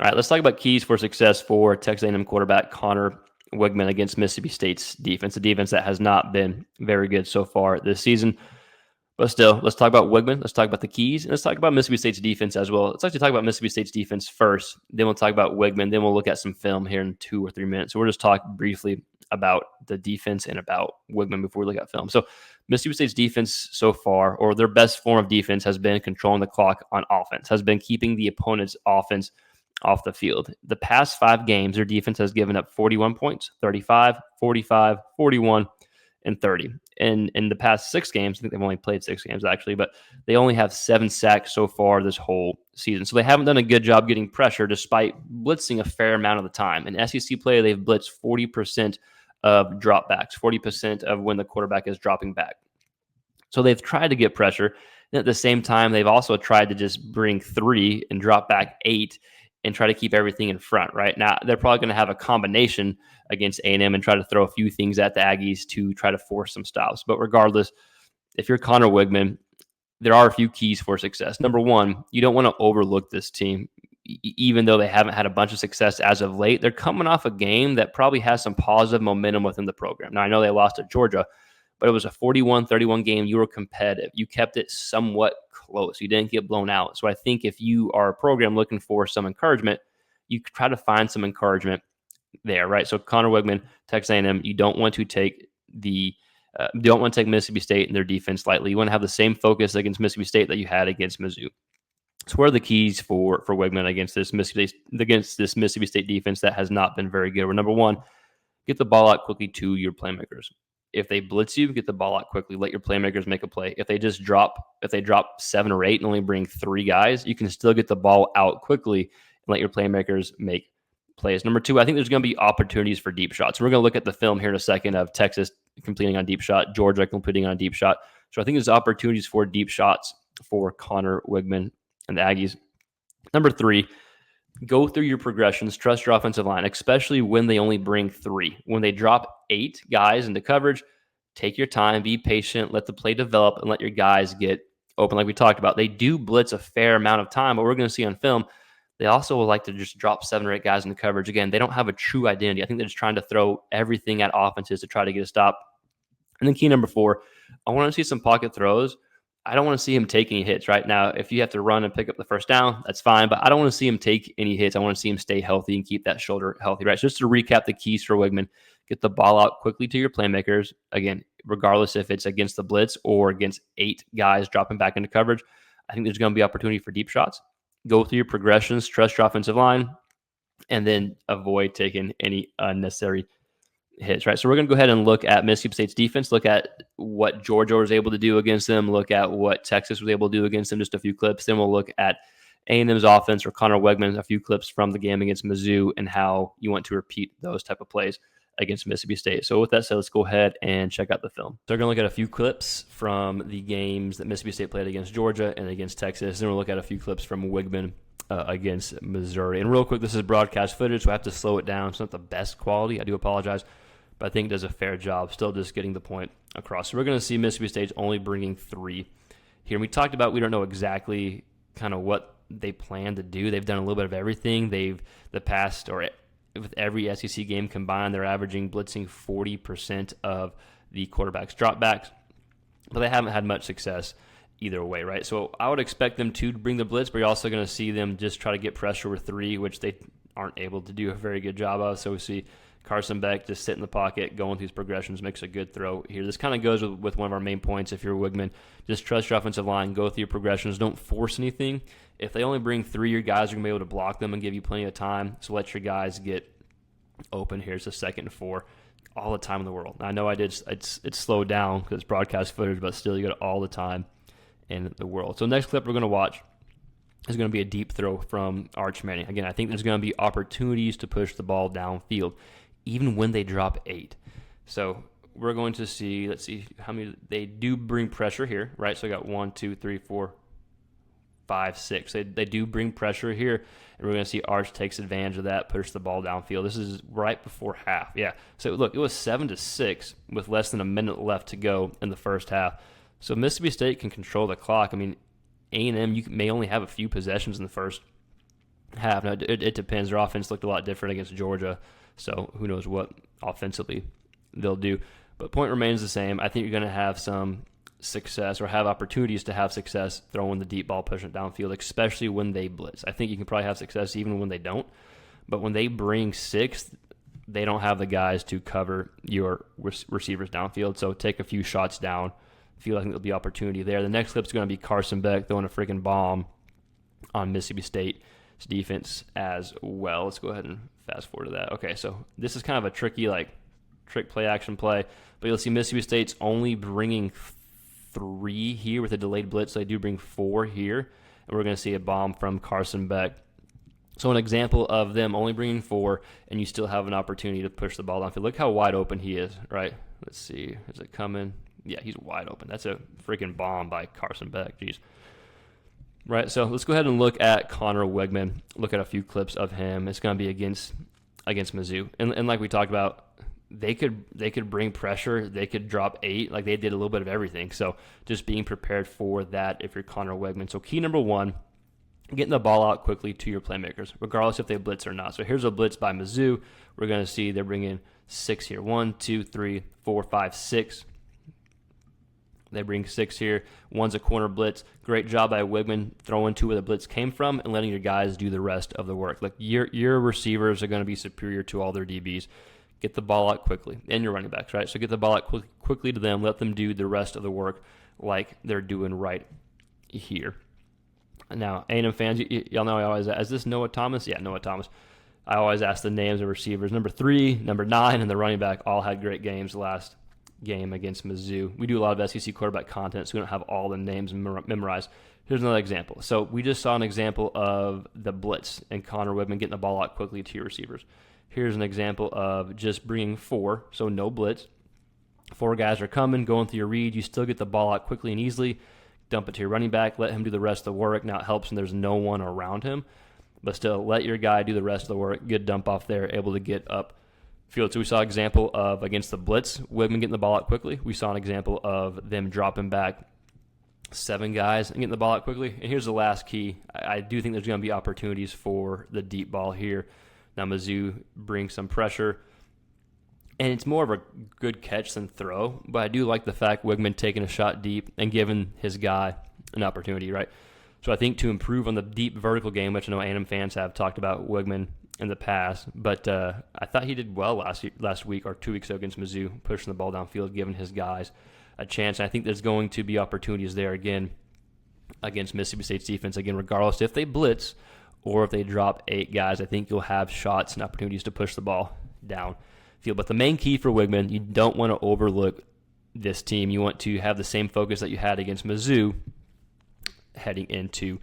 All right, let's talk about keys for success for Texas A&M quarterback Conner Weigman against Mississippi State's defense, a defense that has not been very good so far this season. But still, let's talk about Weigman. Let's talk about the keys, and let's talk about Mississippi State's defense as well. Let's actually talk about Mississippi State's defense first. Then we'll talk about Weigman. Then we'll look at some film here in 2 or 3 minutes. So we'll just talk briefly about the defense and about Weigman before we look at film. So Mississippi State's defense so far, or their best form of defense, has been controlling the clock on offense, has been keeping the opponent's offense off the field. The past 5 games, their defense has given up 41 points, 35, 45, 41, and 30. And in the past 6 games, I think they've only played 6 games actually, but they only have 7 sacks so far this whole season. So they haven't done a good job getting pressure despite blitzing a fair amount of the time. In SEC play, they've blitzed 40% of dropbacks, 40% of when the quarterback is dropping back. So they've tried to get pressure. And at the same time, they've also tried to just bring 3 and drop back 8 and try to keep everything in front. Right now, they're probably going to have a combination against A&M and try to throw a few things at the Aggies to try to force some stops. But regardless, if you're Conner Weigman, there are a few keys for success. Number one, you don't want to overlook this team. Even though they haven't had a bunch of success as of late, they're coming off a game that probably has some positive momentum within the program. Now, I know they lost to Georgia, but it was a 41-31 game. You were competitive. You kept it somewhat close. You didn't get blown out. So I think if you are a program looking for some encouragement, you try to find some encouragement there, right? So Conner Weigman, Texas A&M, you don't want to take Mississippi State and their defense lightly. You want to have the same focus against Mississippi State that you had against Mizzou. So what are the keys for Weigman against this Mississippi State defense that has not been very good? Well, number one, get the ball out quickly to your playmakers. If they blitz you, get the ball out quickly. Let your playmakers make a play. If they drop 7 or 8 and only bring 3 guys, you can still get the ball out quickly and let your playmakers make plays. Number 2, I think there's going to be opportunities for deep shots. We're going to look at the film here in a second of Texas completing on deep shot, Georgia completing on deep shot. So I think there's opportunities for deep shots for Conner Weigman and the Aggies. Number 3, go through your progressions, trust your offensive line, especially when they only bring 3. When they drop 8 guys into coverage, take your time, be patient, let the play develop, and let your guys get open like we talked about. They do blitz a fair amount of time, but we're going to see on film, they also would like to just drop 7 or 8 guys into coverage. Again, they don't have a true identity. I think they're just trying to throw everything at offenses to try to get a stop. And then key number 4, I want to see some pocket throws. I don't want to see him take any hits right now. If you have to run and pick up the first down, that's fine, but I don't want to see him take any hits. I want to see him stay healthy and keep that shoulder healthy, right? So just to recap the keys for Weigman, get the ball out quickly to your playmakers. Again, regardless if it's against the blitz or against 8 guys dropping back into coverage, I think there's going to be opportunity for deep shots. Go through your progressions, trust your offensive line, and then avoid taking any unnecessary hits, right? So we're going to go ahead and look at Mississippi State's defense, look at what Georgia was able to do against them, look at what Texas was able to do against them, just a few clips. Then we'll look at A&M's offense or Conner Weigman, a few clips from the game against Mizzou and how you want to repeat those type of plays against Mississippi State. So with that said, let's go ahead and check out the film. So we're going to look at a few clips from the games that Mississippi State played against Georgia and against Texas. Then we'll look at a few clips from Weigman against Missouri. And real quick, this is broadcast footage, so I have to slow it down. It's not the best quality. I do apologize, but I think it does a fair job still just getting the point across. So we're going to see Mississippi State's only bringing 3 here. And we talked about we don't know exactly kind of what they plan to do. They've done a little bit of everything. With every SEC game combined, they're averaging blitzing 40% of the quarterback's dropbacks, but they haven't had much success either way, right? So I would expect them to bring the blitz, but you're also going to see them just try to get pressure with 3, which they aren't able to do a very good job of. So we see Carson Beck just sit in the pocket, going through his progressions, makes a good throw here. This kind of goes with one of our main points. If you're Weigman, just trust your offensive line, go through your progressions, don't force anything. If they only bring 3, your guys are going to be able to block them and give you plenty of time. So let your guys get open. Here's a 2nd and 4, all the time in the world. I know it's slowed down because it's broadcast footage, but still you got all the time in the world. So next clip we're going to watch is going to be a deep throw from Arch Manning. Again, I think there's going to be opportunities to push the ball downfield, even when they drop 8. So we're going to see, let's see how many, they do bring pressure here, right? So I got 1, 2, 3, 4, 5, 6. They do bring pressure here, and we're going to see Arch takes advantage of that, push the ball downfield. This is right before half. Yeah. So look, it was 7-6 with less than a minute left to go in the first half. So Mississippi State can control the clock. I mean, A&M, you may only have a few possessions in the first have. Now, it depends. Their offense looked a lot different against Georgia, so who knows what offensively they'll do. But point remains the same. I think you're going to have some success or have opportunities to have success throwing the deep ball, pushing it downfield, especially when they blitz. I think you can probably have success even when they don't. But when they bring 6, they don't have the guys to cover your receivers downfield. So take a few shots down. I feel like there'll be opportunity there. The next clip's going to be Carson Beck throwing a freaking bomb on Mississippi State's defense as well. Let's go ahead and fast forward to that. Okay, so this is kind of a tricky, trick play, action play. But you'll see Mississippi State's only bringing 3 here with a delayed blitz. So they do bring 4 here. And we're going to see a bomb from Carson Beck. So an example of them only bringing 4, and you still have an opportunity to push the ball downfield. Look how wide open he is, right? Let's see. Is it coming? Yeah, he's wide open. That's a freaking bomb by Carson Beck. Jeez. Right, so let's go ahead and look at Conner Weigman. Look at a few clips of him. It's going to be against Mizzou. And like we talked about, they could bring pressure. They could drop 8. Like, they did a little bit of everything. So just being prepared for that if you're Conner Weigman. So key number 1, getting the ball out quickly to your playmakers, regardless if they blitz or not. So here's a blitz by Mizzou. We're going to see they're bringing 6 here. 1, 2, 3, 4, 5, 6. They bring 6 here. 1's a corner blitz. Great job by Weigman throwing to where the blitz came from and letting your guys do the rest of the work. Like, your receivers are going to be superior to all their DBs. Get the ball out quickly. And your running backs, right? So get the ball out quickly to them. Let them do the rest of the work like they're doing right here. Now, A&M fans, y'all know I always ask, is this Noah Thomas? Yeah, Noah Thomas. I always ask the names of receivers. Number 3, number 9, and the running back all had great games last game against Mizzou. We do a lot of SEC quarterback content, so we don't have all the names memorized. Here's another example. So we just saw an example of the blitz and Conner Weigman getting the ball out quickly to your receivers. Here's an example of just bringing 4, so no blitz. 4 guys are coming, going through your read. You still get the ball out quickly and easily. Dump it to your running back. Let him do the rest of the work. Now it helps when there's no one around him. But still, let your guy do the rest of the work. Good dump off there, able to get up field. So we saw an example of, against the blitz, Weigman getting the ball out quickly. We saw an example of them dropping back 7 guys and getting the ball out quickly. And here's the last key. I do think there's going to be opportunities for the deep ball here. Now Mizzou brings some pressure. And it's more of a good catch than throw, but I do like the fact Weigman taking a shot deep and giving his guy an opportunity, right? So I think to improve on the deep vertical game, which I know A&M fans have talked about Weigman in the past, but I thought he did well last week or 2 weeks ago against Mizzou, pushing the ball downfield, giving his guys a chance. And I think there's going to be opportunities there again against Mississippi State's defense. Again, regardless if they blitz or if they drop 8 guys, I think you'll have shots and opportunities to push the ball down field. But the main key for Weigman, you don't want to overlook this team. You want to have the same focus that you had against Mizzou heading into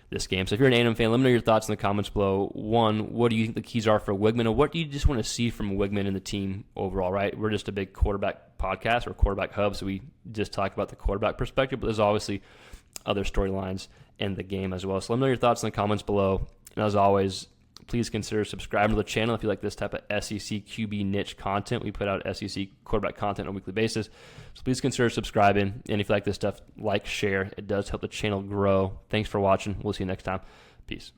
this game. So if you're an A&M fan, let me know your thoughts in the comments below. 1, what do you think the keys are for Weigman, or what do you just want to see from Weigman and the team overall, right? We're just a big quarterback podcast or quarterback hub, so we just talk about the quarterback perspective, but there's obviously other storylines in the game as well. So let me know your thoughts in the comments below. And as always, please consider subscribing to the channel if you like this type of SEC QB niche content. We put out SEC quarterback content on a weekly basis. So please consider subscribing. And if you like this stuff, like, share. It does help the channel grow. Thanks for watching. We'll see you next time. Peace.